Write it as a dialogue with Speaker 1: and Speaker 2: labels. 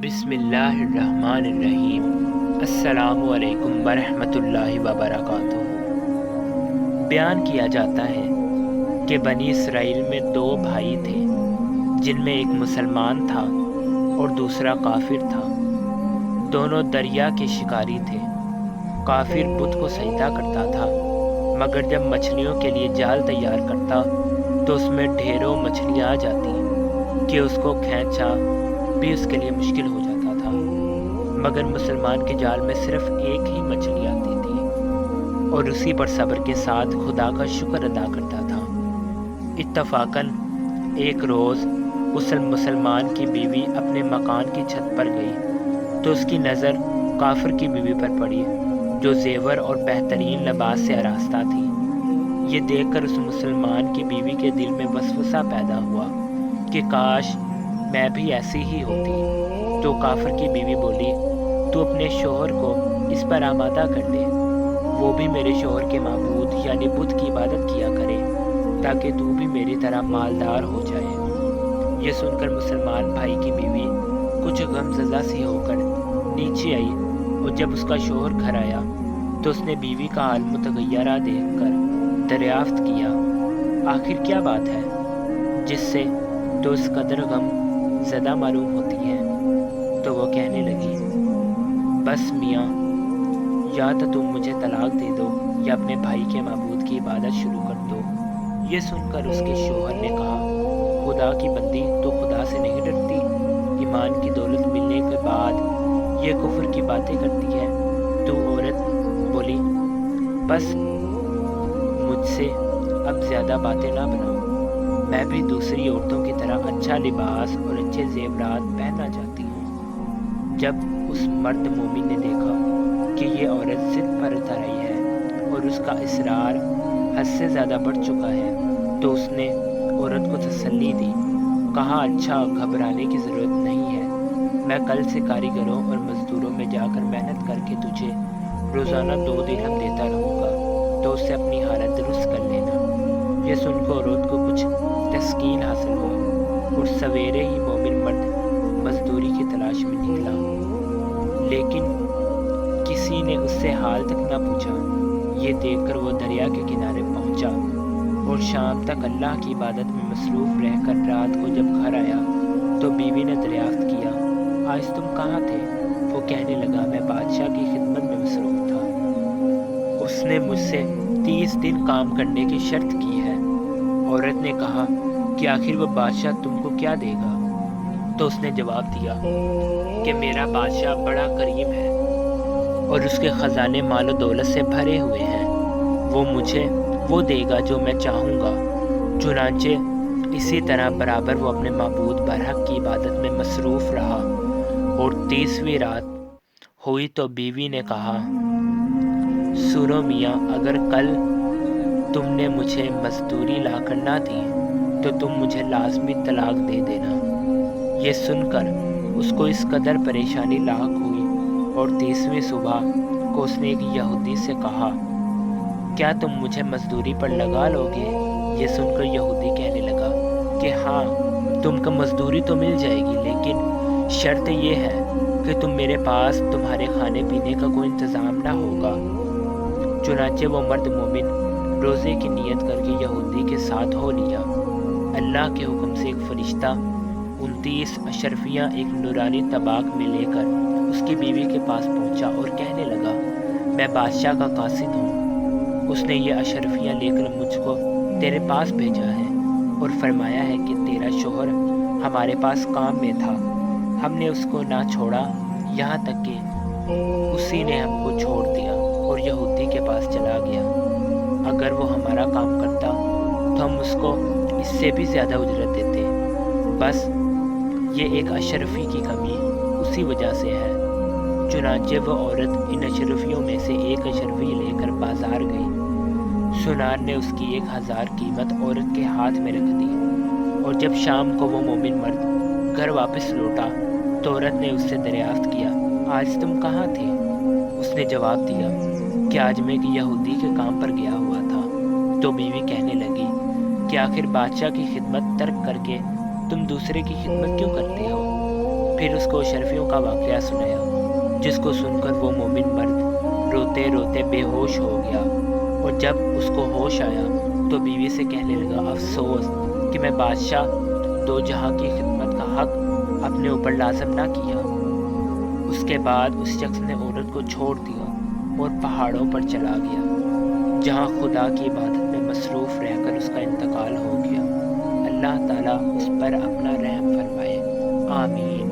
Speaker 1: بسم اللہ الرحمن الرحیم۔ السلام علیکم ورحمۃ اللہ وبرکاتہ۔ بیان کیا جاتا ہے کہ بنی اسرائیل میں دو بھائی تھے، جن میں ایک مسلمان تھا اور دوسرا کافر تھا۔ دونوں دریا کے شکاری تھے۔ کافر بت کو سجدہ کرتا تھا، مگر جب مچھلیوں کے لیے جال تیار کرتا تو اس میں ڈھیروں مچھلیاں آ جاتی کہ اس کو کھینچا بھی اس کے لیے مشکل ہو جاتا تھا۔ مگر مسلمان کے جال میں صرف ایک ہی مچھلی آتی تھی اور اسی پر صبر کے ساتھ خدا کا شکر ادا کرتا تھا۔ اتفاقاً ایک روز اس مسلمان کی بیوی اپنے مکان کی چھت پر گئی تو اس کی نظر کافر کی بیوی پر پڑی، جو زیور اور بہترین لباس سے آراستہ تھی۔ یہ دیکھ کر اس مسلمان کی بیوی کے دل میں وسوسہ پیدا ہوا کہ کاش میں بھی ایسی ہی ہوتی۔ تو کافر کی بیوی بولی، تو اپنے شوہر کو اس پر آمادہ کر دے، وہ بھی میرے شوہر کے معبود یعنی بت کی عبادت کیا کرے، تاکہ تو بھی میری طرح مالدار ہو جائے۔ یہ سن کر مسلمان بھائی کی بیوی کچھ غمزدہ سی ہو کر نیچے آئی، اور جب اس کا شوہر گھر آیا تو اس نے بیوی کا حال متغیرہ دیکھ کر دریافت کیا، آخر کیا بات ہے جس سے تو اس قدر غم زدہ معلوم ہوتی ہے؟ تو وہ کہنے لگی، بس میاں، یا تو تم مجھے طلاق دے دو یا اپنے بھائی کے معبود کی عبادت شروع کر دو۔ یہ سن کر اس کے شوہر نے کہا، خدا کی بندی، تو خدا سے نہیں ڈرتی؟ ایمان کی دولت ملنے کے بعد یہ کفر کی باتیں کرتی ہے۔ تو عورت بولی، بس مجھ سے اب زیادہ باتیں نہ بناؤ، میں بھی دوسری عورتوں کی طرح اچھا لباس اور اچھے زیورات پہننا چاہتی ہوں۔ جب اس مرد مومن نے دیکھا کہ یہ عورت ضد پر اتر رہی ہے اور اس کا اصرار حد سے زیادہ بڑھ چکا ہے، تو اس نے عورت کو تسلی دی، کہا، اچھا، گھبرانے کی ضرورت نہیں ہے، میں کل سے کاریگروں اور مزدوروں میں جا کر محنت کر کے تجھے روزانہ 2 درہم دیتا رہوں گا، تو اس سے اپنی حالت درست کر لینا۔ یہ سن کر عورت کو کچھ تسکین حاصل ہوا اور سویرے ہی مومن مرد مزدوری کی تلاش میں نکلا، لیکن کسی نے اس سے حال تک نہ پوچھا۔ یہ دیکھ کر وہ دریا کے کنارے پہنچا اور شام تک اللہ کی عبادت میں مصروف رہ کر رات کو جب گھر آیا تو بیوی نے دریافت کیا، آج تم کہاں تھے؟ وہ کہنے لگا، میں بادشاہ کی خدمت میں مصروف تھا، اس نے مجھ سے 30 دن کام کرنے کی شرط کی ہے۔ عورت نے کہا کہ آخر وہ بادشاہ تم کو کیا دے گا؟ تو اس نے جواب دیا کہ میرا بادشاہ بڑا کریم ہے اور اس کے خزانے مال و دولت سے بھرے ہوئے ہیں، وہ مجھے وہ دے گا جو میں چاہوں گا۔ چنانچہ اسی طرح برابر وہ اپنے معبود برحق کی عبادت میں مصروف رہا، اور 30ویں رات ہوئی تو بیوی نے کہا، سنو میاں، اگر کل تم نے مجھے مزدوری لا کر نہ دی تو تم مجھے لازمی طلاق دے دینا۔ یہ سن کر اس کو اس قدر پریشانی لاحق ہوئی، اور 30ویں صبح کو اس نے ایک یہودی سے کہا، کیا تم مجھے مزدوری پر لگا لو گے؟ یہ سن کر یہودی کہنے لگا کہ ہاں، تم کو مزدوری تو مل جائے گی، لیکن شرط یہ ہے کہ میرے پاس تمہارے کھانے پینے کا کوئی انتظام نہ ہوگا۔ چنانچہ وہ مرد مومن روزے کی نیت کر کے یہودی کے ساتھ ہو لیا۔ اللہ کے حکم سے ایک فرشتہ 29 اشرفیاں ایک نورانی طباق میں لے کر اس کی بیوی کے پاس پہنچا اور کہنے لگا، میں بادشاہ کا قاصد ہوں، اس نے یہ اشرفیاں لے کر مجھ کو تیرے پاس بھیجا ہے اور فرمایا ہے کہ تیرا شوہر ہمارے پاس کام میں تھا، ہم نے اس کو نہ چھوڑا یہاں تک کہ اسی نے ہم کو چھوڑ دیا اور یہودی کے پاس چلا گیا۔ اگر وہ ہمارا کام کرتا تو ہم اس کو اس سے بھی زیادہ اجرت دیتے، بس یہ ایک اشرفی کی کمی اسی وجہ سے ہے۔ چنانچہ وہ عورت ان اشرفیوں میں سے ایک اشرفی لے کر بازار گئی۔ سنار نے اس کی 1000 قیمت عورت کے ہاتھ میں رکھ دی، اور جب شام کو وہ مومن مرد گھر واپس لوٹا تو عورت نے اس سے دریافت کیا، آج تم کہاں تھے؟ اس نے جواب دیا کہ آج میں ایک یہودی کے کام پر گیا ہوا تھا۔ تو بیوی کہنے لگی کہ آخر بادشاہ کی خدمت ترک کر کے تم دوسرے کی خدمت کیوں کرتے ہو؟ پھر اس کو اشرفیوں کا واقعہ سنایا، جس کو سن کر وہ مومن مرد روتے روتے بے ہوش ہو گیا، اور جب اس کو ہوش آیا تو بیوی سے کہنے لگا، افسوس کہ میں بادشاہ دو جہاں کی خدمت کا حق اپنے اوپر لازم نہ کیا۔ اس کے بعد اس شخص نے عورت کو چھوڑ دیا اور پہاڑوں پر چلا گیا، جہاں خدا کی عبادت میں مصروف رہ کر اس کا انتقال ہو گیا۔ اللہ تعالیٰ اس پر اپنا رحم فرمائے، آمین۔